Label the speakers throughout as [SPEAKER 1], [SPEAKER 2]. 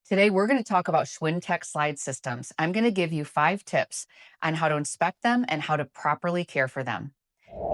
[SPEAKER 1] Today, we're going to talk about Schwintek slide systems. I'm going to give you 5 tips on how to inspect them and how to properly care for them.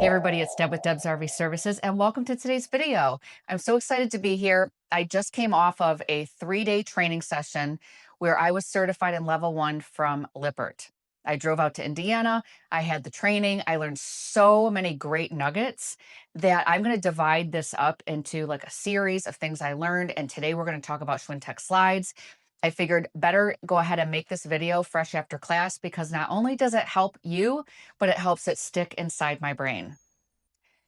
[SPEAKER 1] Hey, everybody, it's Deb with Deb's RV Services, and welcome to today's video. I'm so excited to be here. I just came off of a 3-day training session where I was certified in level 1 from Lippert. I drove out to Indiana. I had the training. I learned so many great nuggets that I'm going to divide this up into like a series of things I learned. And today we're going to talk about Schwintek slides. I figured better go ahead and make this video fresh after class because not only does it help you, but it helps it stick inside my brain.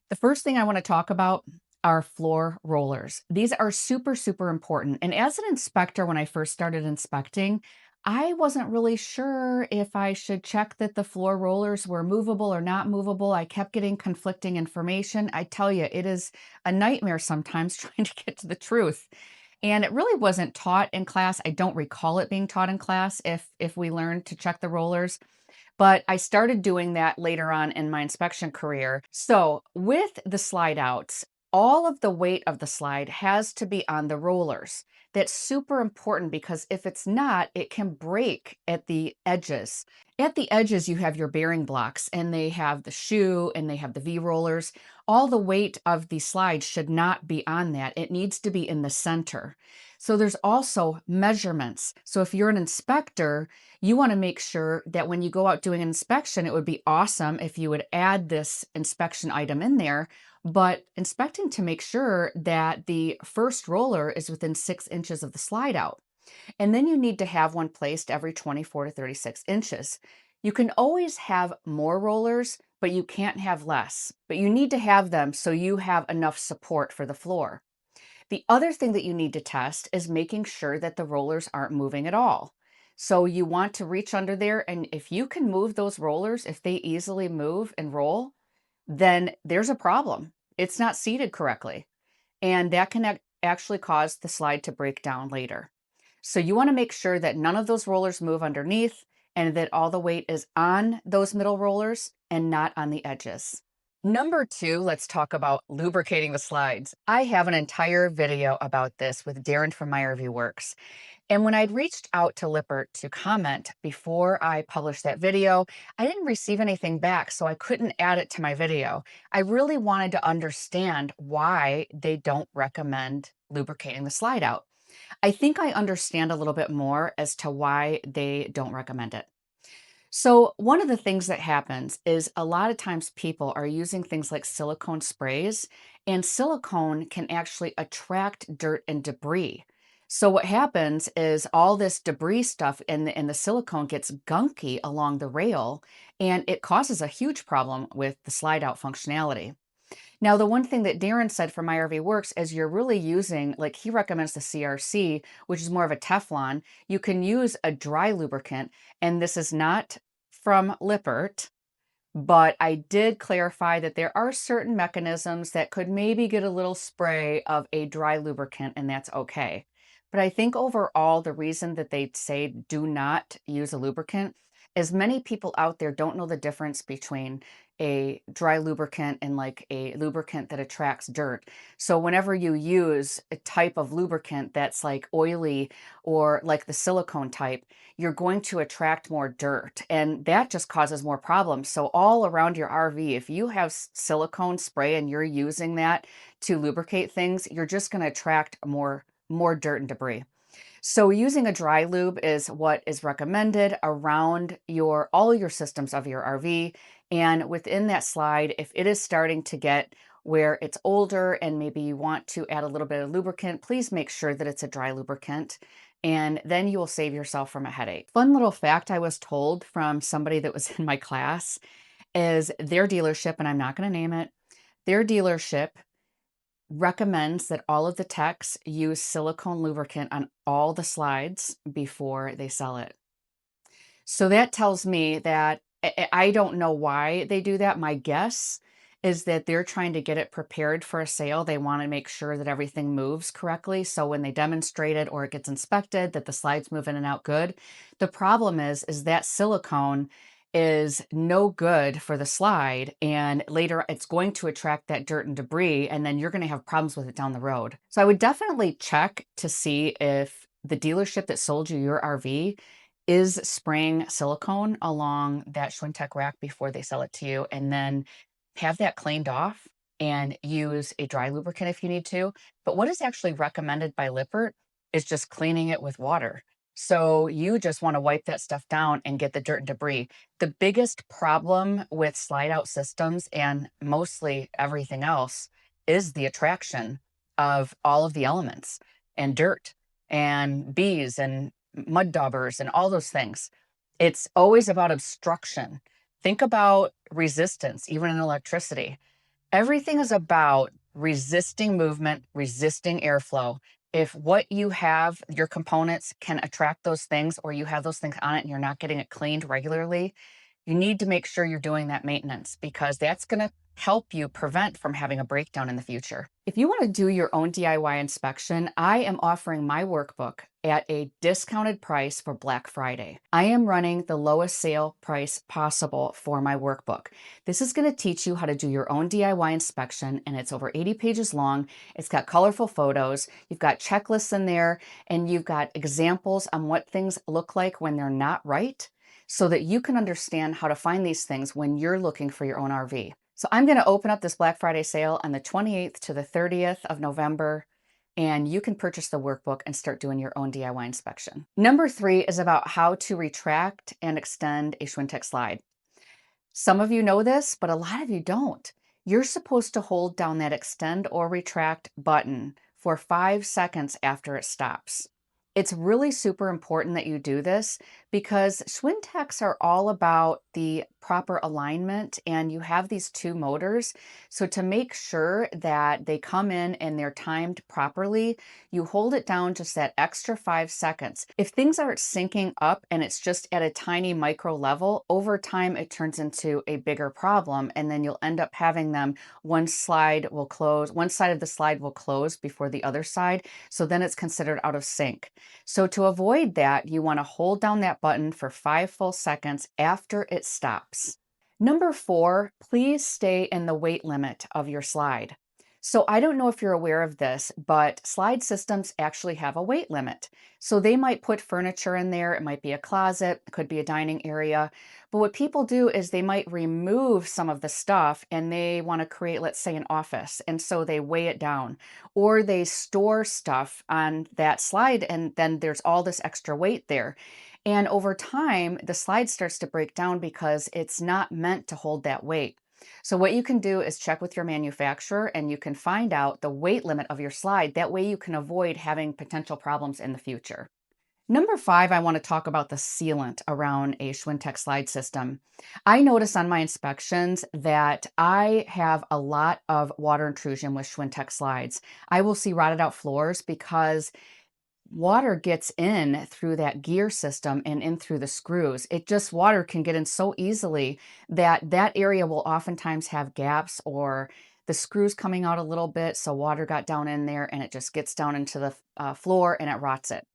[SPEAKER 1] The first thing I want to talk about are floor rollers. These are super, super important. And as an inspector, when I first started inspecting, I wasn't really sure if I should check that the floor rollers were movable or not movable. I kept getting conflicting information. I tell you, it is a nightmare sometimes trying to get to the truth. And it really wasn't taught in class. I don't recall it being taught in class if we learned to check the rollers. But I started doing that later on in my inspection career. So with the slide outs, all of the weight of the slide has to be on the rollers. That's super important because if it's not, it can break at the edges. At the edges, you have your bearing blocks and they have the shoe and they have the V rollers. All the weight of the slide should not be on that. It needs to be in the center. So there's also measurements. So if you're an inspector, you want to make sure that when you go out doing an inspection, it would be awesome if you would add this inspection item in there, but inspecting to make sure that the first roller is within 6 inches of the slide out. And then you need to have one placed every 24 to 36 inches. You can always have more rollers, but you can't have less. But you need to have them so you have enough support for the floor. The other thing that you need to test is making sure that the rollers aren't moving at all. So you want to reach under there, and if you can move those rollers, if they easily move and roll, then there's a problem. It's not seated correctly, and that can actually cause the slide to break down later. So you want to make sure that none of those rollers move underneath and that all the weight is on those middle rollers and not on the edges. Number 2, let's talk about lubricating the slides. I have an entire video about this with Darren from My RV Works. And when I'd reached out to Lippert to comment before I published that video, I didn't receive anything back, so I couldn't add it to my video. I really wanted to understand why they don't recommend lubricating the slide out. I think I understand a little bit more as to why they don't recommend it. So, one of the things that happens is a lot of times people are using things like silicone sprays, and silicone can actually attract dirt and debris. So, what happens is all this debris stuff and the silicone gets gunky along the rail, and it causes a huge problem with the slide out functionality. Now, the one thing that Darren said from My RV Works is you're really using, like he recommends the CRC, which is more of a Teflon. You can use a dry lubricant, and this is not from Lippert, but I did clarify that there are certain mechanisms that could maybe get a little spray of a dry lubricant, and that's okay. But I think overall, the reason that they say do not use a lubricant is many people out there don't know the difference between a dry lubricant and like a lubricant that attracts dirt. So whenever you use a type of lubricant that's like oily or like the silicone type, you're going to attract more dirt and that just causes more problems. So all around your RV, if you have silicone spray and you're using that to lubricate things, you're just going to attract more dirt and debris. So using a dry lube is what is recommended around all your systems of your RV. And within that slide, if it is starting to get where it's older and maybe you want to add a little bit of lubricant, please make sure that it's a dry lubricant. And then you will save yourself from a headache. Fun little fact I was told from somebody that was in my class is their dealership, and I'm not going to name it, their dealership recommends that all of the techs use silicone lubricant on all the slides before they sell it. So that tells me that I don't know why they do that. My guess is that they're trying to get it prepared for a sale. They want to make sure that everything moves correctly. So when they demonstrate it or it gets inspected, that the slides move in and out good. The problem is that silicone is no good for the slide, and later it's going to attract that dirt and debris, and then you're going to have problems with it down the road. So I would definitely check to see if the dealership that sold you your RV is spraying silicone along that Schwintek rack before they sell it to you, and then have that cleaned off and use a dry lubricant if you need to. But what is actually recommended by Lippert is just cleaning it with water. So you just want to wipe that stuff down and get the dirt and debris. The biggest problem with slide out systems and mostly everything else is the attraction of all of the elements and dirt and bees and mud daubers and all those things. It's always about obstruction. Think about resistance, even in electricity. Everything is about resisting movement, resisting airflow. If what you have, your components can attract those things, or you have those things on it and you're not getting it cleaned regularly, you need to make sure you're doing that maintenance because that's going to help you prevent from having a breakdown in the future. If you want to do your own DIY inspection, I am offering my workbook at a discounted price for Black Friday. I am running the lowest sale price possible for my workbook. This is going to teach you how to do your own DIY inspection, and it's over 80 pages long. It's got colorful photos. You've got checklists in there, and you've got examples on what things look like when they're not right, so that you can understand how to find these things when you're looking for your own RV. So I'm going to open up this Black Friday sale on the 28th to the 30th of November, and you can purchase the workbook and start doing your own DIY inspection. Number 3 is about how to retract and extend a Schwintek slide. Some of you know this, but a lot of you don't. You're supposed to hold down that extend or retract button for 5 seconds after it stops. It's really super important that you do this because Schwinteks are all about the proper alignment, and you have these 2 motors. So to make sure that they come in and they're timed properly, you hold it down just that extra 5 seconds. If things aren't syncing up and it's just at a tiny micro level, over time it turns into a bigger problem, and then you'll end up having them, one side of the slide will close before the other side. So then it's considered out of sync. So to avoid that, you want to hold down that button for 5 full seconds after it stops. Number 4, please stay in the weight limit of your slide. So I don't know if you're aware of this, but slide systems actually have a weight limit. So they might put furniture in there. It might be a closet, it could be a dining area. But what people do is they might remove some of the stuff and they want to create, let's say, an office. And so they weigh it down, or they store stuff on that slide, and then there's all this extra weight there. And over time, the slide starts to break down because it's not meant to hold that weight. So what you can do is check with your manufacturer and you can find out the weight limit of your slide. That way you can avoid having potential problems in the future. Number 5, I want to talk about the sealant around a Schwintek slide system. I notice on my inspections that I have a lot of water intrusion with Schwintek slides. I will see rotted out floors because water gets in through that gear system and in through the screws. Water can get in so easily that that area will oftentimes have gaps or the screws coming out a little bit. So water got down in there and it just gets down into the floor and it rots it.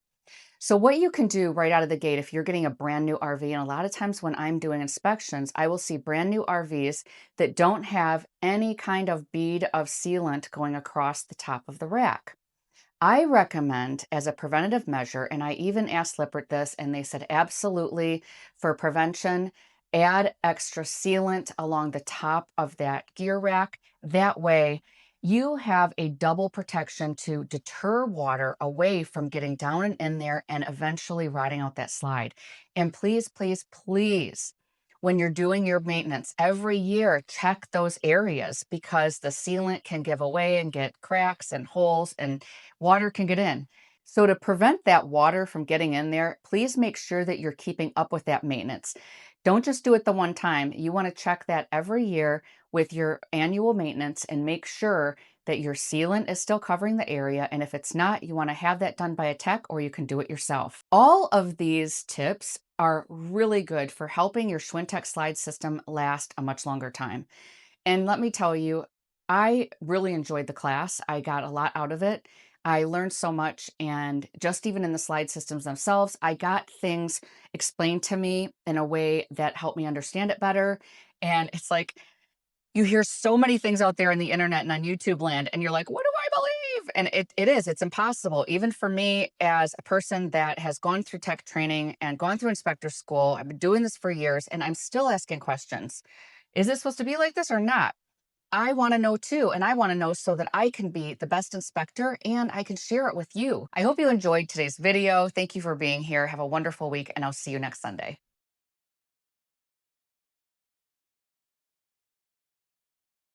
[SPEAKER 1] So what you can do right out of the gate, if you're getting a brand new RV, and a lot of times when I'm doing inspections, I will see brand new RVs that don't have any kind of bead of sealant going across the top of the rack. I recommend, as a preventative measure, and I even asked Lippert this, and they said absolutely, for prevention, add extra sealant along the top of that gear rack. That way, you have a double protection to deter water away from getting down and in there and eventually rotting out that slide. And please, please, please, when you're doing your maintenance every year, check those areas because the sealant can give away and get cracks and holes and water can get in. So to prevent that water from getting in there, please make sure that you're keeping up with that maintenance. Don't just do it the one time. You want to check that every year with your annual maintenance and make sure that your sealant is still covering the area. And if it's not, you want to have that done by a tech or you can do it yourself. All of these tips are really good for helping your Schwintek slide system last a much longer time. And let me tell you, I really enjoyed the class. I got a lot out of it. I learned so much, and just even in the slide systems themselves, I got things explained to me in a way that helped me understand it better. And it's like you hear so many things out there in the internet and on YouTube land, and you're like, what do I And it's impossible. Even for me, as a person that has gone through tech training and gone through inspector school, I've been doing this for years and I'm still asking questions. Is this supposed to be like this or not? I want to know too. And I want to know so that I can be the best inspector and I can share it with you. I hope you enjoyed today's video. Thank you for being here. Have a wonderful week, and I'll see you next Sunday.